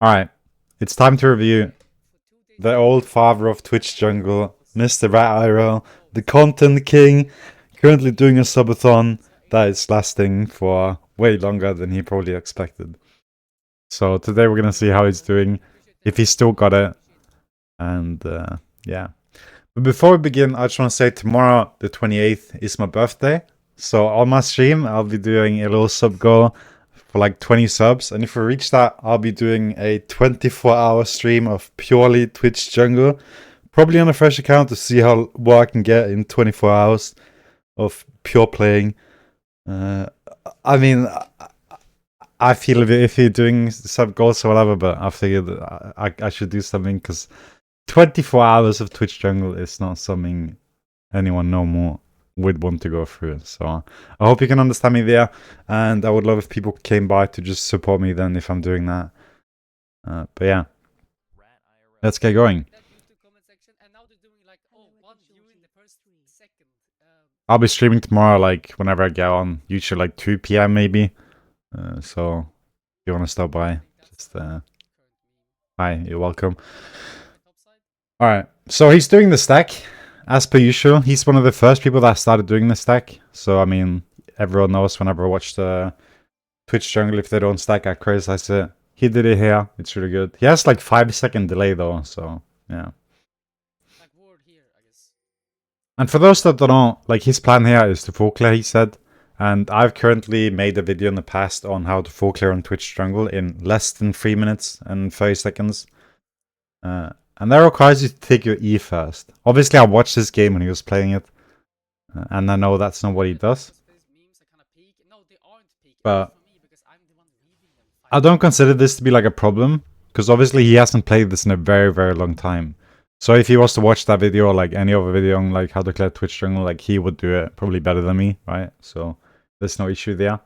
Alright, it's time to review the old father of Twitch jungle, Mr. Ratirl, the content king, currently doing a subathon that is lasting for way longer than he probably expected. So today we're gonna see how he's doing, if he's still got it, and yeah. But before we begin, I just want to say tomorrow, the 28th, is my birthday. So on my stream, I'll be doing a little sub goal for like 20 subs. And if we reach that, I'll be doing a 24-hour stream of purely Twitch jungle. Probably on a fresh account to see what I can get in 24 hours of pure playing. I mean, I feel if you're doing sub goals or whatever, but I figured I should do something because 24 hours of Twitch jungle is not something anyone normal would want to go through. So I hope you can understand me there. And I would love if people came by to just support me then if I'm doing that. But yeah, let's get going. I'll be streaming tomorrow, like whenever I get on, usually like 2 PM maybe. So if you want to stop by, just hi, you're welcome. Alright, so he's doing the stack, as per usual. He's one of the first people that started doing the stack. So, I mean, everyone knows whenever I watch the Twitch jungle, if they don't stack, I criticize it. He did it here, it's really good. He has like 5-second delay though, so, yeah. And for those that don't know, like his plan here is to full clear, he said. And I've currently made a video in the past on how to full clear on Twitch jungle in less than 3 minutes and 30 seconds. And that requires you to take your E first. Obviously, I watched this game when he was playing it. And I know that's not what he does. But I don't consider this to be like a problem. Because obviously he hasn't played this in a very, very long time. So if he was to watch that video or like any other video on like how to clear Twitch jungle, like he would do it probably better than me, right? So there's no issue there.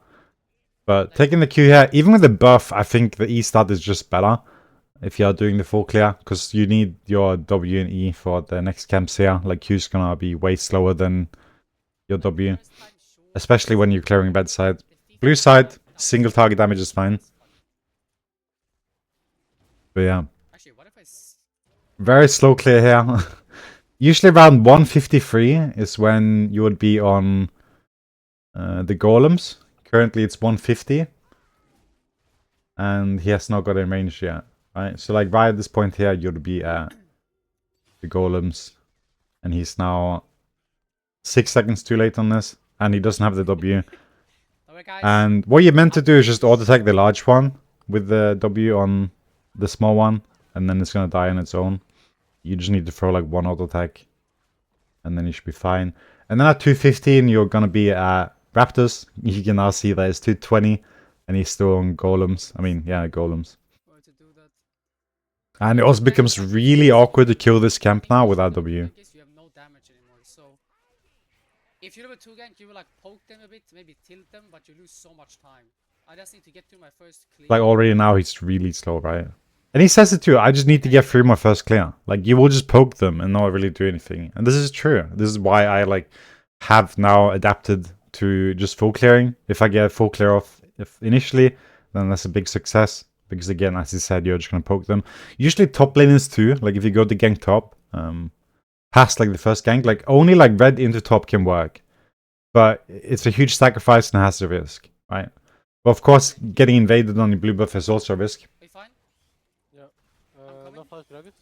But taking the Q here, even with the buff, I think the E start is just better. If you are doing the full clear, because you need your W and E for the next camps here. Like Q's gonna be way slower than your W. Especially when you're clearing bad side. Blue side, single target damage is fine. But yeah. Very slow clear here. Usually around 153 is when you would be on the golems. Currently it's 150. And he has not got in range yet. Right, so like right at this point here, you'd be at the golems, and he's now 6 seconds too late on this, and he doesn't have the W. And what you're meant to do is just auto-attack the large one with the W on the small one, and then it's gonna die on its own. You just need to throw like one auto-attack, and then you should be fine. And then at 215, you're gonna be at Raptors. You can now see that it's 220, and he's still on golems. I mean, yeah, golems. And it also becomes really awkward to kill this camp now without W. If you have a 2-gank, you will like poke them a bit, maybe tilt them, but you lose so much time. I just need to get through my first clear. Like already now he's really slow, right? And he says it too, I just need to get through my first clear. Like you will just poke them and not really do anything. And this is true. This is why I like have now adapted to just full clearing. If I get full clear off initially, then that's a big success. Because again, as he said, you're just gonna poke them. Usually top laners too, like if you go to gank top, past like the first gank, like only like red into top can work. But it's a huge sacrifice and has a risk, right? But of course, getting invaded on the blue buff is also a risk. Are you fine? Yeah. No flash, Gragas.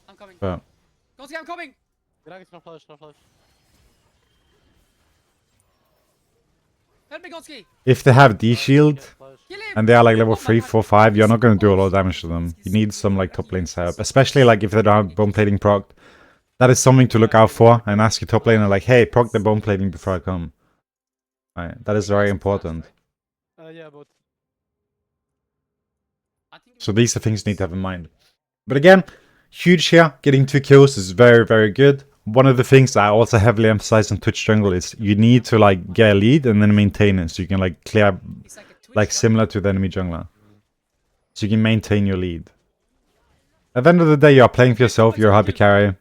I'm coming. But Gonski, I'm coming! Gragas, no flash, no flash. Help me, Gonski! if they have D shield, Kill him! and they are like level 3, 4, 5, you're not going to do a lot of damage to them. You need some like top lane setup, especially like if they don't have bone plating proc. That is something to look out for, and ask your top laner like, hey, proc the bone plating before I come. Right, that is very important. Yeah, but So these are things you need to have in mind. But again, huge here, getting 2 kills is very, very good. One of the things I also heavily emphasize on Twitch jungle is you need to like get a lead and then maintain it, so you can like clear like similar to the enemy jungler. So you can maintain your lead. At the end of the day, you are playing for yourself, you're a happy carry.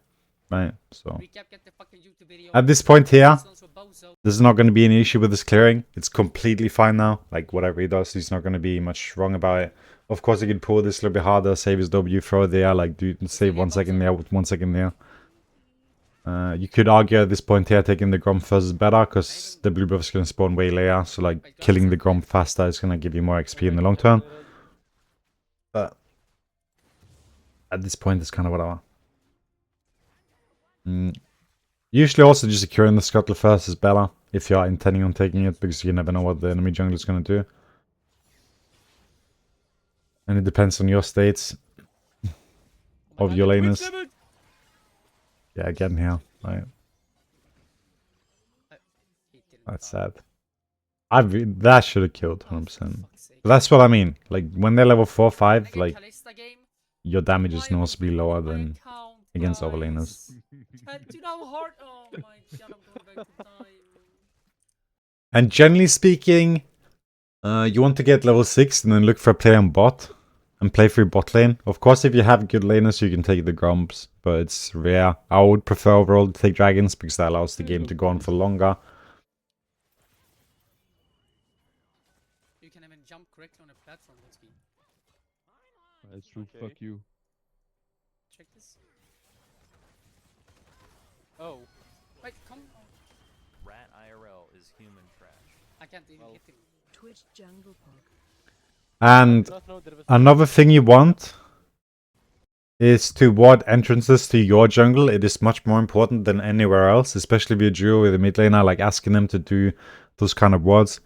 Right, so at this point here, there's not going to be any issue with this clearing. It's completely fine now. Like whatever he does, he's not going to be much wrong about it. Of course, you could pull this a little bit harder, save his W, throw there, like do save 1 second there with 1 second there. You could argue at this point here, taking the Gromp first is better, because the blue buff is going to spawn way later, so like killing the Gromp faster is going to give you more XP in the long term. But at this point, it's kind of whatever. Usually also just securing the Scuttle first is better, if you are intending on taking it, because you never know what the enemy jungle is going to do. And it depends on your states of your laners. Yeah, again here, right? That's sad. That should have killed 100%. But that's what I mean. Like when they're level 4, 5, like your damage is noticeably lower than against overlaners. And generally speaking, you want to get level 6 and then look for a play on bot and play through bot lane. Of course, if you have good laners, you can take the Gromps, but it's rare. I would prefer overall to take dragons because that allows the game to go on for longer. You can even jump correctly on a platform, let's be. That's true, fuck you. Check this. Oh. Wait, come on. Rat IRL is human trash. I can't even hit him. Twitch jungle pog. And another thing you want is to ward entrances to your jungle. It is much more important than anywhere else, especially if you're duo with a mid laner, like asking them to do those kind of wards.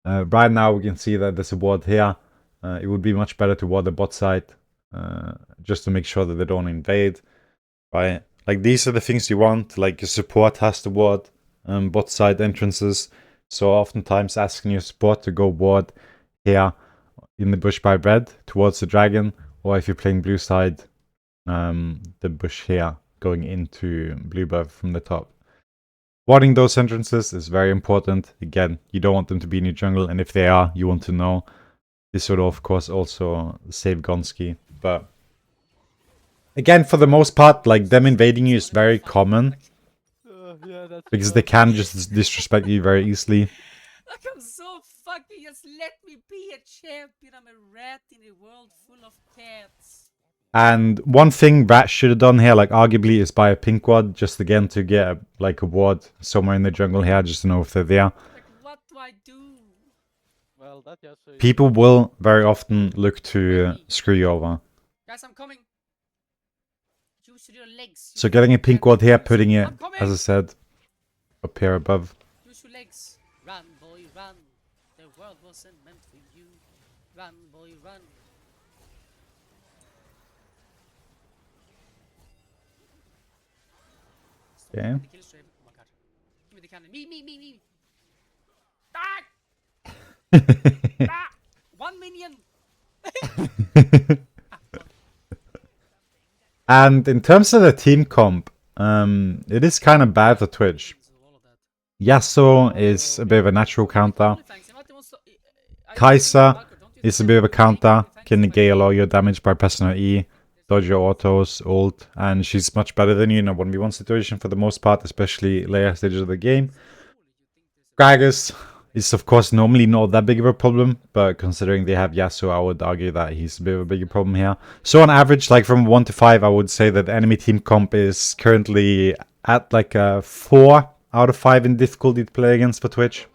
Right now we can see that there's a ward here. It would be much better to ward the bot side, just to make sure that they don't invade, right? Like these are the things you want, like your support has to ward bot side entrances. So oftentimes asking your support to go ward here in the bush by red towards the dragon, or if you're playing blue side, the bush here going into blue buff from the top. Warding those entrances is very important. Again, you don't want them to be in your jungle, and if they are, you want to know. This would of course also save Gonski, but again, for the most part, like them invading you is very common. Yeah, that's Because they can just disrespect you very easily. Like I'm so fucking, just let me be a champion. I'm a rat in a world full of cats. And one thing Rat should have done here, like arguably, is buy a pink ward, just again to get like a ward somewhere in the jungle here, just to know if they're there. Like what do I do? well, that yes. People will very often look to screw you over. Guys, I'm coming. Use your legs. So getting a pink ward here, putting it, as I said, up here above. Use your legs. Run, boy, run. The world wasn't meant for you. Run, boy, run. Okay. The kill stream. Oh my god. Give me the cannon. Me. Ah! Ah! 1 minion. And in terms of the team comp, it is kind of bad for Twitch. Yasuo is a bit of a natural counter. Kai'Sa is a bit of a counter, can negate a lot of your damage by pressing her E, dodge your autos, ult, and she's much better than you in a 1v1 situation for the most part, especially later stages of the game. Gragas is of course normally not that big of a problem, but considering they have Yasuo, I would argue that he's a bit of a bigger problem here. So on average, like from 1 to 5, I would say that the enemy team comp is currently at like a 4 out of 5 in difficulty to play against for Twitch.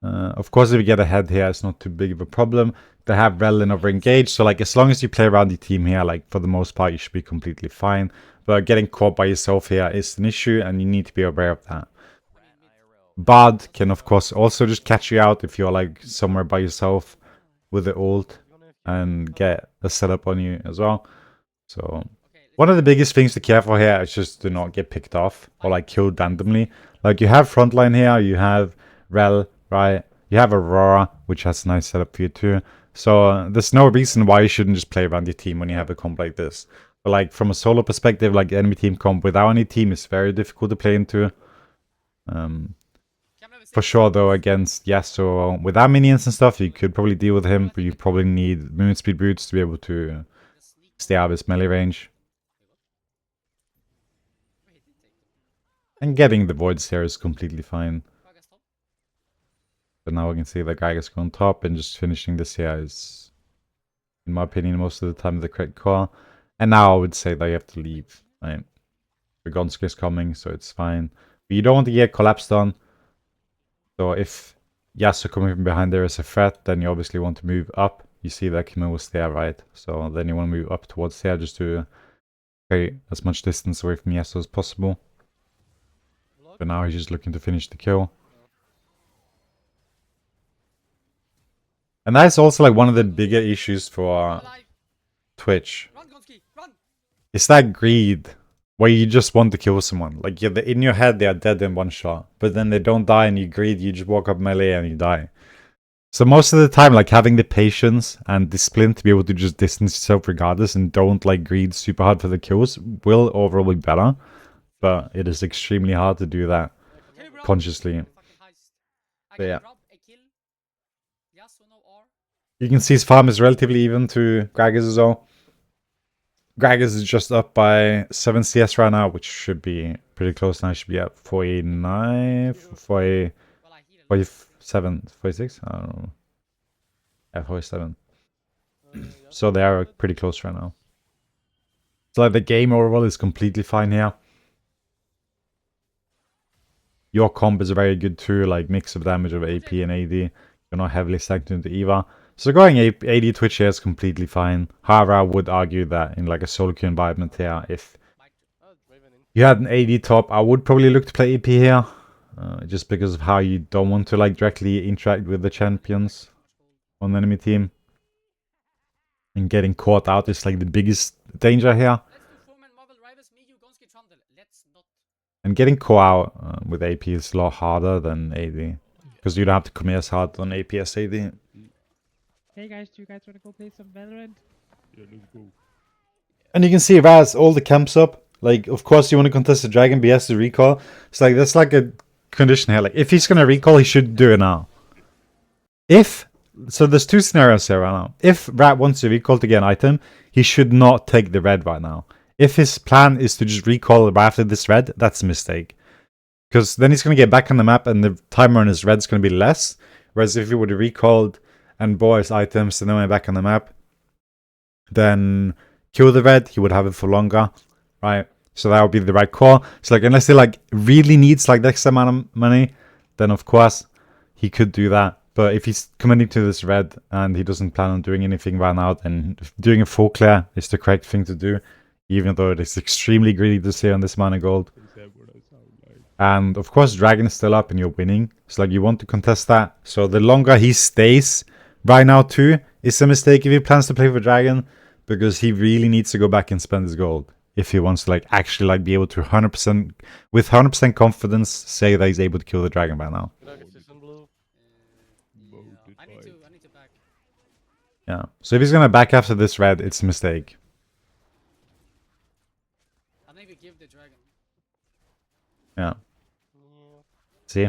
Of course, if you get ahead here, it's not too big of a problem. They have Rel and overengaged, so like as long as you play around the team here, like for the most part, you should be completely fine. But getting caught by yourself here is an issue, and you need to be aware of that. Bard can of course also just catch you out if you're like somewhere by yourself with the ult and get a setup on you as well. So one of the biggest things to care for here is just to not get picked off or like killed randomly. Like you have frontline here, you have Rel, right? You have Aurora, which has a nice setup for you too. So there's no reason why you shouldn't just play around your team when you have a comp like this. But like from a solo perspective, like enemy team comp without any team is very difficult to play into. For sure though, against Yasuo without minions and stuff, you could probably deal with him, but you probably need movement speed boots to be able to stay out of his melee range. And getting the voids here is completely fine. But now we can see the guy is going top and just finishing this here is, in my opinion, most of the time the correct call. And now I would say that you have to leave. Right? The Gonsk is coming, so it's fine. But you don't want to get collapsed on. So if Yasuo coming from behind there is a threat, then you obviously want to move up. You see that Kimi was there, right? So then you want to move up towards there just to create as much distance away from Yasuo as possible. But now he's just looking to finish the kill. And that's also like one of the bigger issues for Alive. Twitch. Run, Gonski, run. It's that greed where you just want to kill someone. Like in your head they are dead in one shot, but then they don't die and you greed, you just walk up melee and you die. So most of the time, like having the patience and discipline to be able to just distance yourself regardless and don't like greed super hard for the kills will overall be better. But it is extremely hard to do that Okay, bro. consciously. Fucking heist. I But can yeah. drop a kill. Yasuo no R. You can see his farm is relatively even to Gragas as well. Gragas is just up by 7 CS right now, which should be pretty close now. Should be at 49, 40, Well, I heal a lot. 47, 46? I don't know. Yeah, 47. Yeah. So they are pretty close right now. So like the game overall is completely fine here. Your comp is very good too, like mix of damage of AP and AD. You're not heavily stacked into EVA. So going AD Twitch here is completely fine. However, I would argue that in like a solo queue environment here, if Oh, Draven in. you had an AD top, I would probably look to play AP here. Just because of how you don't want to like directly interact with the champions on the enemy team. And getting caught out is like the biggest danger here. Let's do four-man Marvel Rivals, me, you, Gonski, Trundle. Let's not. And getting caught out with AP is a lot harder than AD. Because you don't have to commit as hard on AP as AD. Hey guys, do you guys want to go play some Valorant? Yeah, let's go. And you can see Raz, all the camps up. Like, of course you want to contest the dragon, but he has to recall. It's like, that's like a condition here. Like, if he's going to recall, he should do it now. So there's two scenarios here right now. If Rat wants to recall to get an item, he should not take the red right now. If his plan is to just recall right after this red, that's a mistake. Because then he's going to get back on the map and the timer on his red is going to be less. Whereas if he would have recalled and bought his items and then went back on the map, then kill the red, he would have it for longer, right? So that would be the right call. So like, unless he like really needs like the extra amount of money, then of course he could do that. But if he's committing to this red and he doesn't plan on doing anything right now, then doing a full clear is the correct thing to do, even though it is extremely greedy to stay on this amount of gold. Is that what I sound like? And of course, Dragon is still up and you're winning. So like, you want to contest that. So the longer he stays right now too, is a mistake if he plans to play for Dragon, because he really needs to go back and spend his gold if he wants to like actually like be able to 100% with 100% confidence say that he's able to kill the Dragon by now. Gragas is in blue. Voted I need to back. Yeah. So if he's gonna back after this red, it's a mistake. I maybe give the dragon. Yeah. Yeah. See?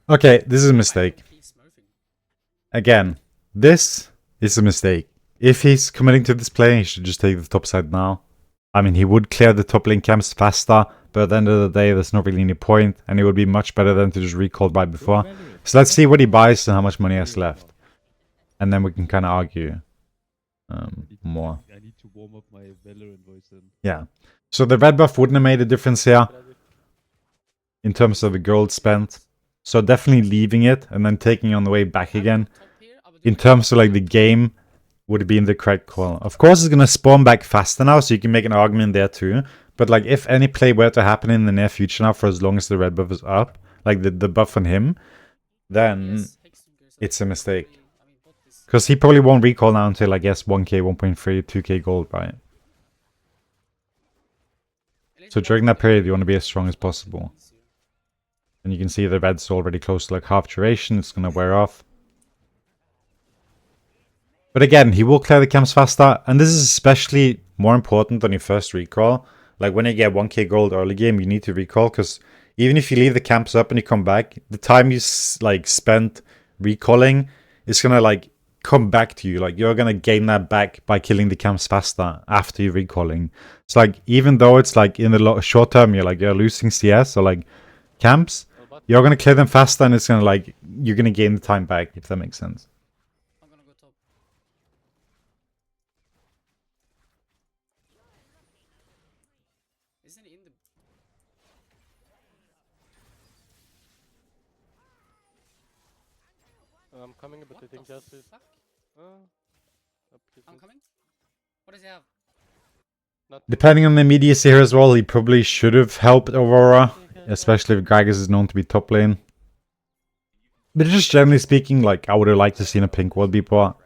Okay, this is a mistake. He's smurfing. Again, this is a mistake. If he's committing to this play, he should just take the top side now. I mean, he would clear the top lane camps faster, but at the end of the day, there's not really any point, and it would be much better than to just recall right before. So let's see what he buys and how much money he has left. And then we can kind of argue more. I need to warm up my Valorant voice then. Yeah. So the red buff wouldn't have made a difference here in terms of the gold spent. So definitely leaving it and then taking on the way back again. Top here, I would do In it. terms of like the game, would be in the correct call. Of course, it's going to spawn back faster now, so you can make an argument there too. But like, if any play were to happen in the near future now, for as long as the red buff is up, like the buff on him, then Yes, Hexfinger, so it's a mistake. I mean, bot this. Because he probably won't recall now until, I guess, 1k, 1.3, 2k gold, right? So during that period, you want to be as strong as possible. And you can see the red's already close to like half duration. It's going to wear off. But again, he will clear the camps faster. And this is especially more important on your first recall. Like when you get 1k gold early game, you need to recall. Because even if you leave the camps up and you come back, the time you like spent recalling is going to like come back to you. Like you're going to gain that back by killing the camps faster after you're recalling. It's like, even though it's like in the short term, you're losing CS or like camps, What? You're gonna clear them faster, and it's gonna like you're gonna gain the time back, if that makes sense. I'm gonna go top. Isn't he in the... I'm coming, but I What think the just is. fuck? Up his I'm mid. coming. What does he have? Not Depending on the immediacy here as well, he probably should have helped Aurora, especially if Gragas is known to be top lane. But just generally speaking, like I would have liked to seen a pink ward be bought.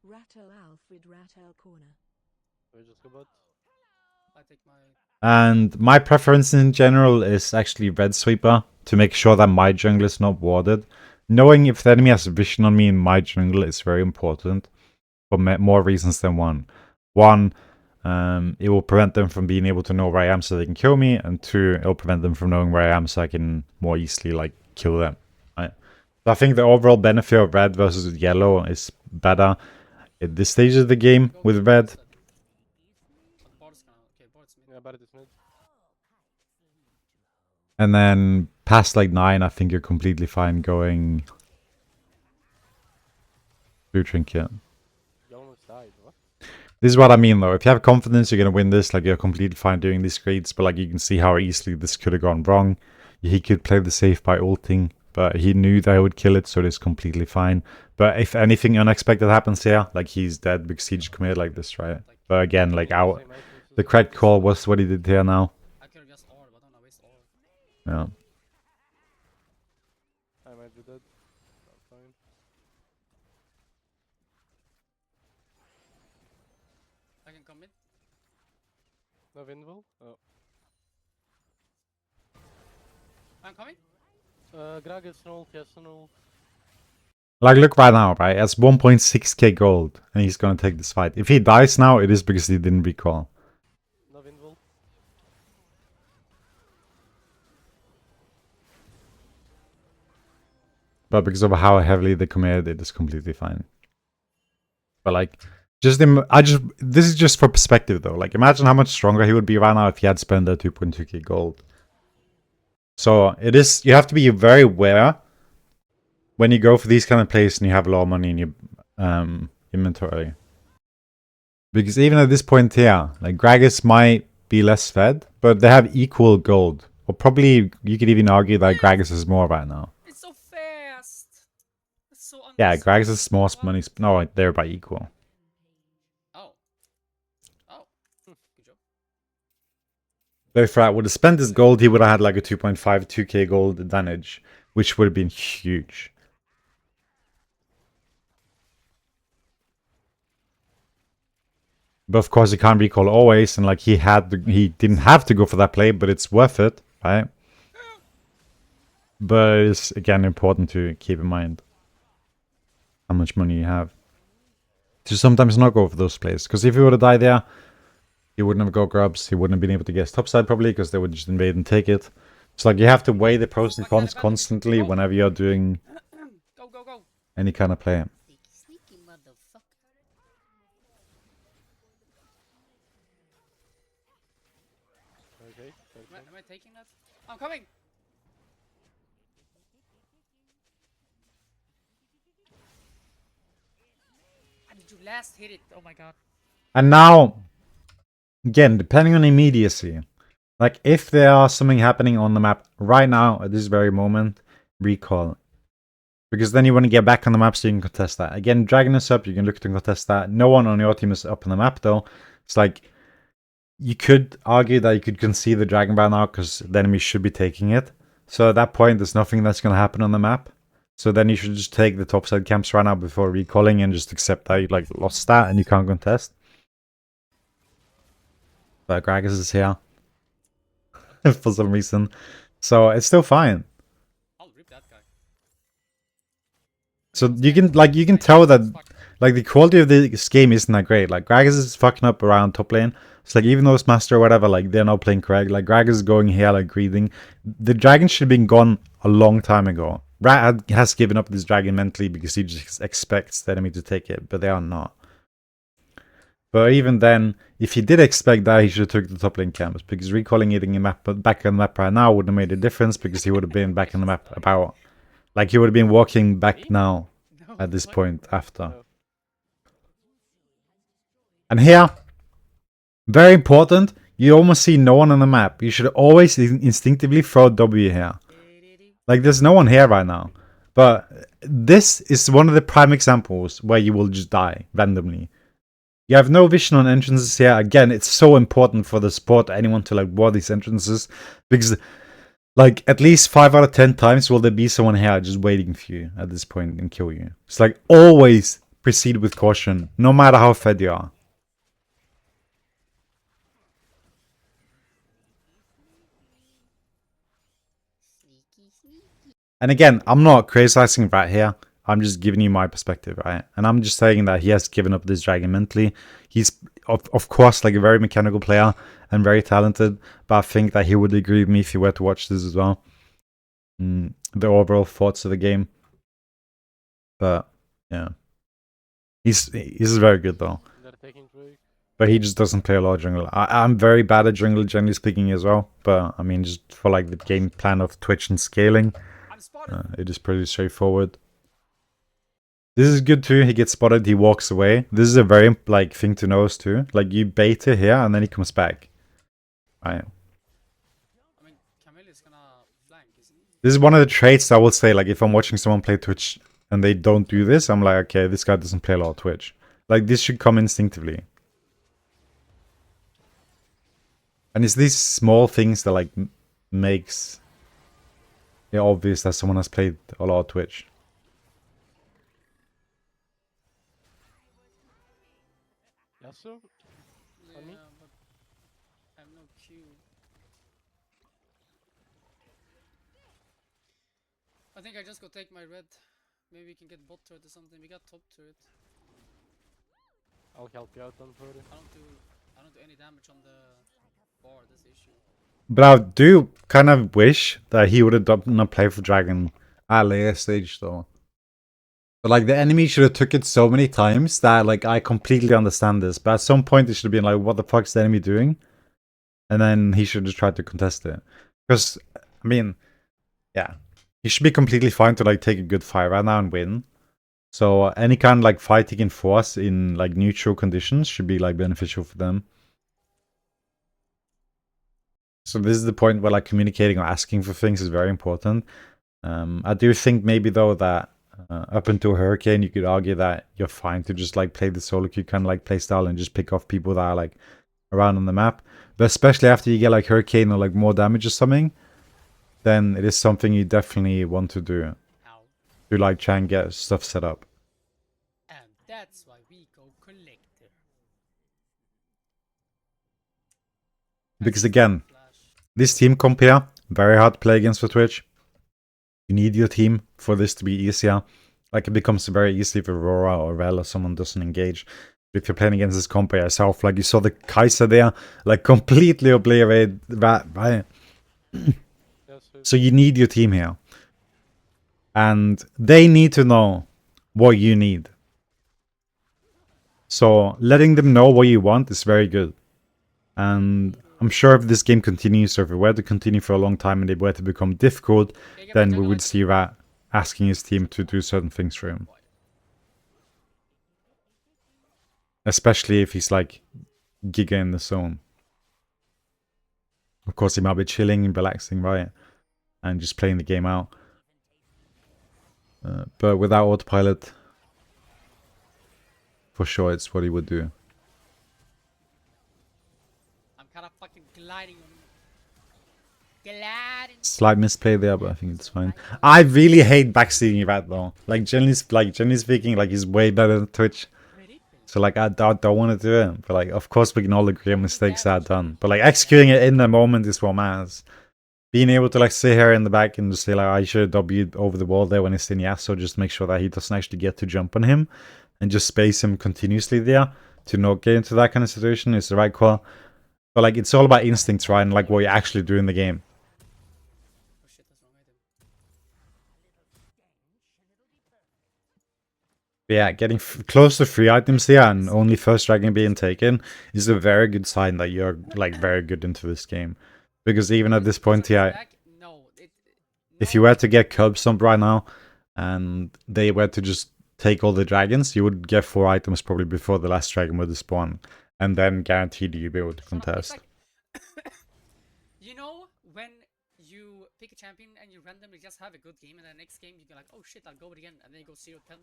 Ratirl Alfred Ratirl corner. We just go bot. I take my... And my preference in general is actually red sweeper to make sure that my jungle is not warded. Knowing if the enemy has vision on me in my jungle is very important for more reasons than one. One, it will prevent them from being able to know where I am so they can kill me, and two, it will prevent them from knowing where I am so I can more easily like kill them. Right? So I think the overall benefit of red versus yellow is better at this stage of the game Go with to red. instead. Oh, the bot's gonna... Okay, bot's mid. Yeah, Barret is mid. And then past like 9, I think you're completely fine going blue trinket. You almost died. What? This is what I mean though. If you have confidence, you're gonna win this. Like you're completely fine doing these grades, but like you can see how easily this could have gone wrong. He could play the safe by ulting, but he knew that I would kill it, so it's completely fine. But if anything unexpected happens here, like he's dead because he just committed like this, right? But again, like our Same items as the correct call was what he did here now. I could have just orb, but I don't wanna waste orb. Yeah. I might be dead. I'm fine. I can come mid. No Windwall? Oh. I'm coming. Gragas rolled, yes, rolled. Like look right now, right? That's 1.6k gold, and he's gonna take this fight. If he dies now, it is because he didn't recall. No Windwall. But because of how heavily they committed, it is completely fine. But like, this is just for perspective though. Like, imagine how much stronger he would be right now if he had spent that 2.2k gold. So it is, you have to be very aware when you go for these kind of plays and you have low money in your inventory. Because even at this point here, like Gragas might be less fed, but they have equal gold. Or probably you could even argue that Gragas is more right now. It's so fast. It's so Yeah, unnecessary. Gragas is more What? money. No, they're by equal. Oh. Oh. Good job. But if Rat would have spent his gold, he would have had like a 2.5, 2k gold advantage, which would have been huge. But of course, he can't recall always, and like he didn't have to go for that play, but it's worth it, right? But it's again important to keep in mind how much money you have. To sometimes not go for those plays, because if he would have died there, he wouldn't have got grubs. He wouldn't have been able to get his topside probably, because they would just invade and take it. It's like you have to weigh the pros and cons constantly whenever you're doing Go, go, go. any kind of play. Sneaky motherfucker. Okay. Am I taking that? I'm coming. How did you last hit it? Oh my god. And now, again, depending on immediacy, like if there are something happening on the map right now at this very moment, recall. Because then you want to get back on the map so you can contest that. Again, Dragon is up, you can look to contest that. No one on your team is up on the map though. It's like, you could argue that you could concede the Dragon by now because the enemy should be taking it. So at that point, there's nothing that's going to happen on the map. So then you should just take the topside camps right now before recalling and just accept that you like lost that and you can't contest. But Gragas is here for some reason. So it's still fine. I'll rip that guy. So you can tell that like the quality of this game isn't that great. Like Gragas is fucking up around top lane. It's like even though it's master or whatever, like they're not playing correct. Like Gragas is going here like greeting. The dragon should have been gone a long time ago. Rat has given up this dragon mentally because he just expects the enemy to take it, but they are not. But even then, if he did expect that, he should have took the top lane camps, because recalling it in the map, back on the map right now wouldn't have made a difference, because he would have been back on the map about, like he would have been walking back now No, at this what? point after. No. And here, very important, you almost see no one on the map. You should always instinctively throw W here. Like there's no one here right now. But this is one of the prime examples where you will just die randomly. You have no vision on entrances here. Again, it's so important for the support, anyone to like ward these entrances, because like at least 5 out of 10 times will there be someone here just waiting for you at this point and kill you. It's like always proceed with caution, no matter how fed you are. And again, I'm not criticizing Rat here. I'm just giving you my perspective, right? And I'm just saying that he has given up this dragon mentally. He's, of course, like a very mechanical player and very talented. But I think that he would agree with me if he were to watch this as well. The overall thoughts of the game. But, yeah. He's very good, though. They're taking Drake. But he just doesn't play a lot of jungle. I'm very bad at jungle, generally speaking, as well. But, I mean, just for, like, the game plan of Twitch and scaling, it is pretty straightforward. This is good too. He gets spotted, he walks away. This is a very like thing to notice too. Like you bait it here and then he comes back. Right. I mean, Camille is gonna flank, isn't he? This is one of the traits I will say, like if I'm watching someone play Twitch and they don't do this, I'm like, okay, this guy doesn't play a lot of Twitch. Like this should come instinctively. And it's these small things that like makes it obvious that someone has played a lot of Twitch. Yasuo? Yeah, me? but I have no Q. I think I just go take my red. Maybe we can get bot turret or something. We got top turret. I'll help you out on further. I don't do any damage on the bar. That's the issue. But I do kind of wish that he would have done a play for Dragon at a later stage though. But like the enemy should have took it so many times that like I completely understand this. But at some point it should have been like, what the fuck's the enemy doing? And then he should have tried to contest it. Because, I mean, yeah. He should be completely fine to like take a good fight right now and win. So any kind of like fight he can force in like neutral conditions should be like beneficial for them. So this is the point where like communicating or asking for things is very important. I do think maybe though that up until Hurricane you could argue that you're fine to just like play the solo queue kind of like play style and just pick off people that are like around on the map. But especially after you get like Hurricane or like more damage or something, then it is something you definitely want to do. Ow. To like try and get stuff set up. And that's why we go collector. Because again, Flash. this team comp here, very hard to play against for Twitch. You need your team for this to be easier. Like it becomes very easy if Aurora or Rel or someone doesn't engage. But if you're playing against this comp by yourself, like you saw the Kaiser there, like completely obliterated that, right? So you need your team here. And they need to know what you need. So letting them know what you want is very good. And I'm sure if this game continues, or if it were to continue for a long time and it were to become difficult, then we would see Rat asking his team to do certain things for him. Especially if he's like Giga in the zone. Of course, he might be chilling and relaxing, right? And just playing the game out. But without autopilot, for sure it's what he would do. I'm kind of fucking gliding on gliding. Slight misplay there, but I think it's fine. I really hate backseating Rat though. Like generally speaking, like he's way better than Twitch. So like I don't want to do it. But like of course we can all agree on mistakes that are done. But like executing it in the moment is what matters. Being able to like sit here in the back and just say like I should have W'd over the wall there when he's in Yasuo, just make sure that he doesn't actually get to jump on him and just space him continuously there to not get into that kind of situation is the right call. But like it's all about instincts, right? And like what you actually do in the game. Oh shit, that's wrong item. Yeah, getting close to 3 items here and only first dragon being taken is a very good sign that you're like very good into this game. Because even at this point here, Back? No, if you were to get curb stomp right now and they were to just take all the dragons, you would get 4 items probably before the last dragon would spawn. And then guaranteed you'd be able to Shut up, it's contest. like- you know when you pick a champion and you randomly just have a good game and the next game you go like, oh shit, I'll go it again, and then you go 0-10.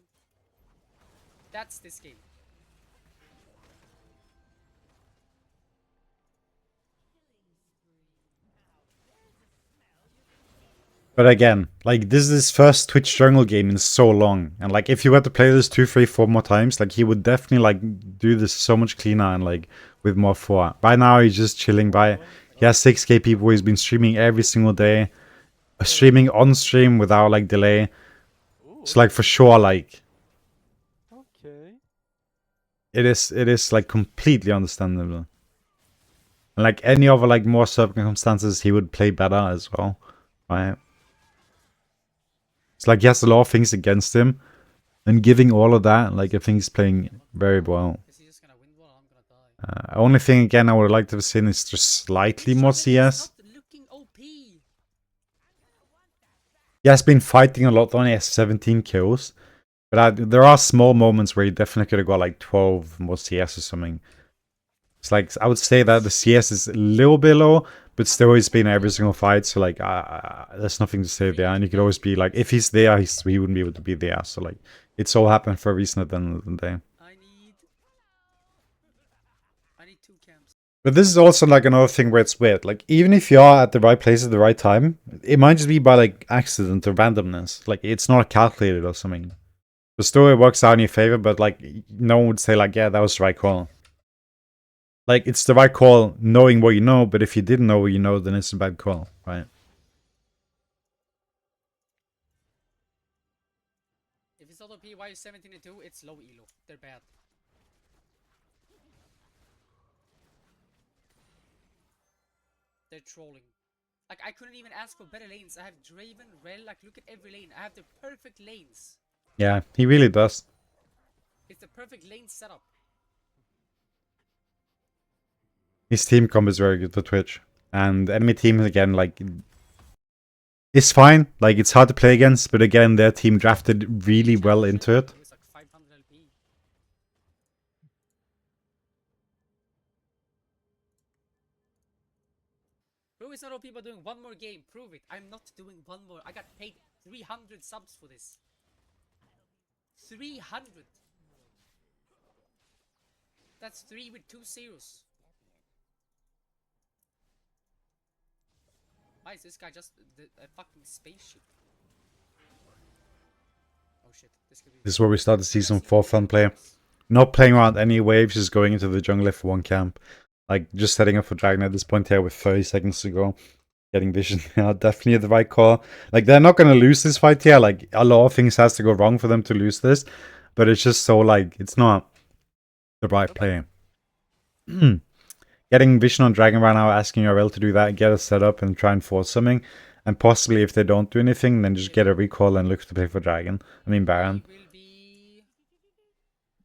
That's this game. But again, like this is his first Twitch jungle game in so long. And like if you were to play this 2, 3, 4 more times, like he would definitely like do this so much cleaner and like with more thought. Right now he's just chilling by. He has 6k people, he's been streaming every single day. Streaming on stream without like delay. So like for sure like Okay. it is like completely understandable. And like any other like more circumstances he would play better as well. Right? It's like he has a lot of things against him. And giving all of that, like I think he's playing very well. Is he just gonna win one? I'm gonna die. Only thing again I would like to have seen is just slightly more CS. Not looking OP. He has been fighting a lot on. He has 17 kills. But there are small moments where he definitely could have got like 12 more CS or something. It's like, I would say that the CS is a little bit low, but still he's been every single fight. So like, there's nothing to say there. And you could always be like, if he's there, he wouldn't be able to be there. So like, it's all happened for a reason at the end of the day. I need 2 camps. But this is also like another thing where it's weird. Like even if you are at the right place at the right time, it might just be by like accident or randomness. Like it's not calculated or something. The story works out in your favor, but like no one would say like, yeah, that was the right call. Like it's the right call knowing what you know, but if you didn't know what you know, then it's a bad call, right? If it's not OP, why is 17-2? It's low elo. They're bad. They're trolling. Like I couldn't even ask for better lanes. I have Draven, Rel, like look at every lane. I have the perfect lanes. Yeah, he really does. It's the perfect lane setup. His team comp is very good to Twitch. And enemy team, again, like, it's fine. Like, it's hard to play against, but again, their team drafted really well into it. He was like 500 LP. Bro, it's not OP by doing one more game. Prove it. I'm not doing one more. I got paid 300 subs for this. 300. That's 3 with 2 zeros. Why is this guy just a fucking spaceship? Oh shit, this could be. This is where we start to see some 4 fun play. Not playing around any waves, just going into the jungle for 1 camp. Like, just setting up for Dragon at this point here with 30 seconds to go. Getting vision, yeah, definitely the right call. Like, they're not going to lose this fight here. Like, a lot of things has to go wrong for them to lose this. But it's just so, like, it's not the right play. Getting vision on Dragon right now, asking URL to do that, get a setup and try and force something. And possibly if they don't do anything, then just get a recall and look to play for Dragon. I mean Baron. Will be...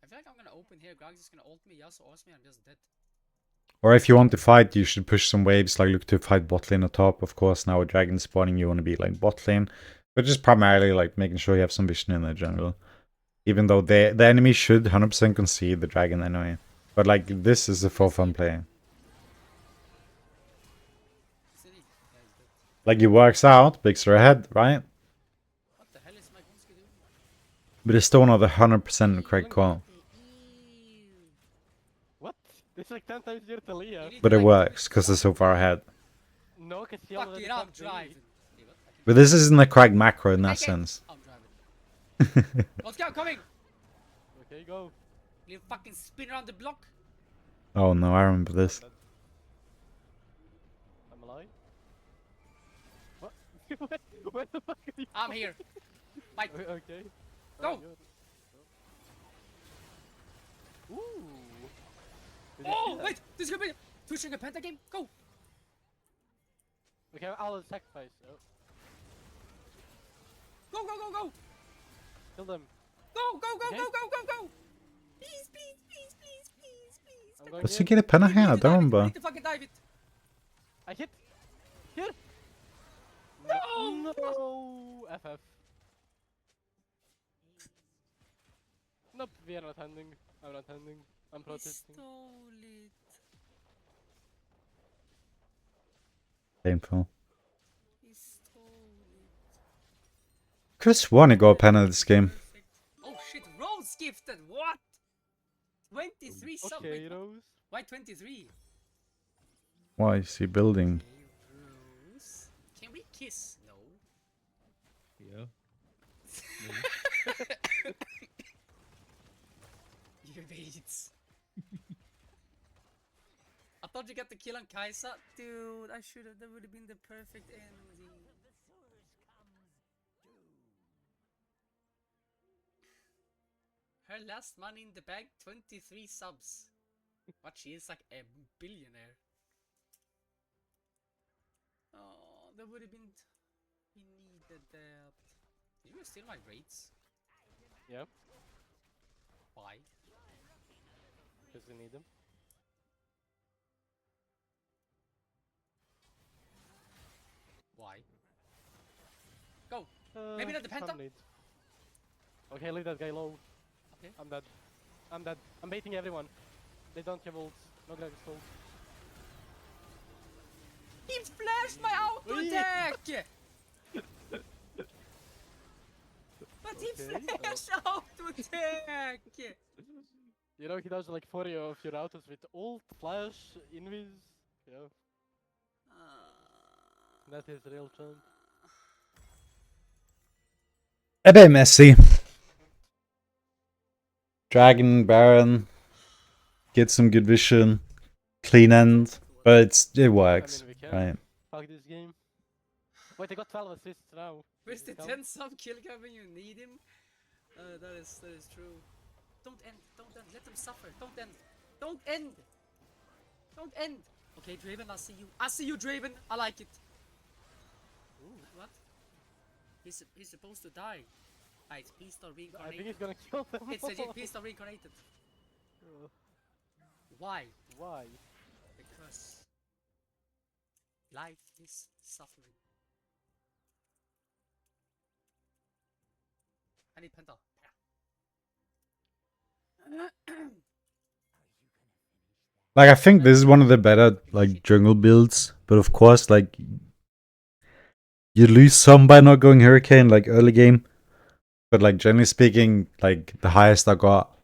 I feel like I'm gonna open here. Grog's just gonna ult me, Yasuo ults me, I'm just dead. Or if you want to fight, you should push some waves, like look to fight bot lane or top. Of course, now with Dragon spawning, you want to be like bot lane. But just primarily like making sure you have some vision in the jungle. Even though the enemy should 100% concede the Dragon anyway. But like, this is a for fun play. City? Yeah, he's dead. Like, it works out, picks are ahead, right? What the hell is my Gonski doing? But it's still not a 100% correct call. Ew. What? It's like 10 times easier to Leah. You need But to, it like, works, because they're so far ahead. No, because she Fuck already it, I'm stopped me. driving. Hey, what? I can- But this isn't a correct macro in that Okay, sense. I'm driving. Let's go, coming! Okay, go. Little fucking spin around the block. Oh no, I remember this. I'm alive. What? Where the fuck are you? I'm here. Mike, Okay. Go. Good. Ooh. Did you see oh, that? wait, this is gonna be pushing a penta game. Go. Okay, I'll sacrifice. Oh, Go, go, go, go. kill them. Go! Go, go, go, Okay. go, go, go, go! Please, please, please, please, please, please. I'm going Does he in. get a penna You need here? I to don't dive it, you remember. need to fucking dive it. I hit. Here. No! No. FF. Nope. We are not handing. I'm not handing. I'm He protesting. stole it. Painful. He stole it. Chris won. He got a penna this game. Perfect. Oh shit, Rose gifted, what? 23 sub. Okay, Wait, Rose. why 23? Why is he building? Okay, Rose. Can we kiss? No. Yeah. You wait. I thought you got the kill on Kaisa. Dude, I should have. That would have been the perfect ending. Her last money in the bag, 23 subs. What, she is like a billionaire. Oh, that would have been... We needed that. Did you steal my rates? Yep. Why? Because we need them. Why? Go! Maybe not the some Phantom? need. Okay, leave that guy low. Okay. I'm dead. I'm dead. I'm baiting everyone. They don't have ults. No guy is ult. He flashed my auto Wee. attack! But he Okay, flashed auto attack! You know, he does like 40 of your autos with ult, flash, invis. Yeah, that is real champ. A bit messy. Dragon, Baron. Get some good vision. Clean end. But it works. I mean, we can. Right. Fuck this game. Wait, they got 12 assists now. Where's Does the it 10 count? sub kill guy when you need him? That is true. Don't end, don't end, let them suffer. Don't end, don't end, don't end. Okay, Draven, I see you. I see you, Draven. I like it. Ooh, what? He's supposed to die. Guys, please start I think reincarnated. he's gonna kill them. It's legit, please start reincarnated. Why? Why? Because life is suffering. I need Penta. Like, I think this is one of the better, like, jungle builds. But of course, like, you lose some by not going Hurricane, like, early game. But, like, generally speaking, like, the highest I got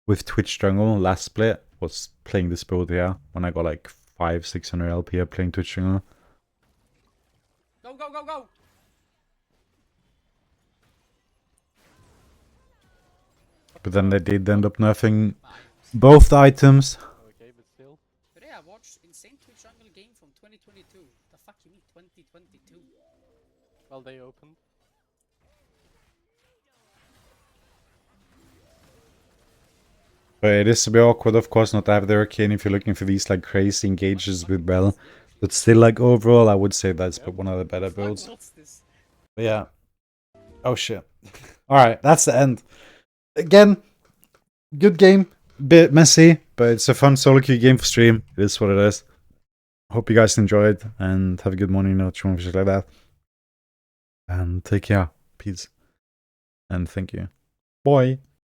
with Twitch jungle last split was playing this build here. When I got, like, 500-600 LP playing Twitch jungle. Go, go, go, go! But then they did end up nerfing both the items. Okay, but still. Today I watched Insane Twitch Jungle game from 2022. The fuck you mean 2022? Well, they opened. But it is a bit awkward, of course, not to have the Hurricane if you're looking for these, like, crazy engages with Bell. But still, like, overall, I would say that's one of the better builds. What's this? But yeah. Oh shit. Alright, that's the end. Again, good game. Bit messy, but it's a fun solo queue game for stream. It is what it is. Hope you guys enjoyed and have a good morning, or shit like that. And take care. Peace. And thank you. Bye.